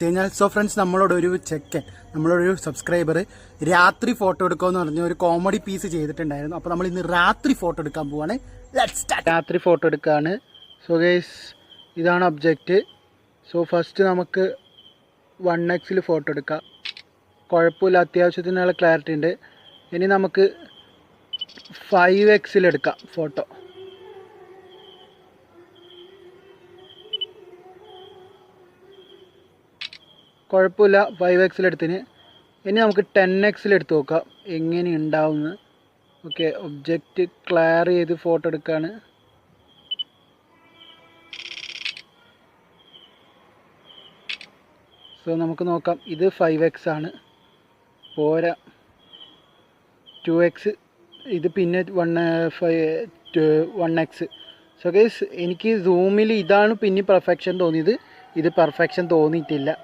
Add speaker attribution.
Speaker 1: കഴിഞ്ഞാൽ so friends നമ്മളോടൊരു നമ്മളോടൊരു subscriber രാത്രി photo എടുക്കുമെന്ന് പറഞ്ഞ ഒരു കോമഡി പീസ് ചെയ്തിട്ടുണ്ടായിരുന്നു. അപ്പോൾ നമ്മൾ ഇന്ന് രാത്രി ഫോട്ടോ എടുക്കാൻ പോവാണ്. രാത്രി ഫോട്ടോ എടുക്കുകയാണ്. സോ ഗൈസ്, ഇതാണ് ഒബ്ജക്റ്റ്. സോ ഫസ്റ്റ് നമുക്ക് 1x ഫോട്ടോ എടുക്കാം. കുഴപ്പമില്ല, അത്യാവശ്യത്തിനുള്ള ക്ലാരിറ്റി ഉണ്ട്. ഇനി നമുക്ക് 5x എടുക്കാം ഫോട്ടോ. കുഴപ്പമില്ല, 5x എടുത്തിന്. ഇനി നമുക്ക് 10x എടുത്ത് നോക്കാം എങ്ങനെ ഉണ്ടാവുമെന്ന്. ഓക്കെ, ഒബ്ജക്റ്റ് ക്ലിയർ ചെയ്ത് ഫോട്ടോ എടുക്കുകയാണ്. സോ നമുക്ക് നോക്കാം. ഇത് 5x ആണ്, പോരാ. 2x, ഇത് പിന്നെ 1x. സോ ഗൈസ്, എനിക്ക് സൂമിൽ ഇതാണ് പിന്നെ പെർഫെക്ഷൻ തോന്നിയത്. ഇത് പെർഫെക്ഷൻ തോന്നിയിട്ടില്ല.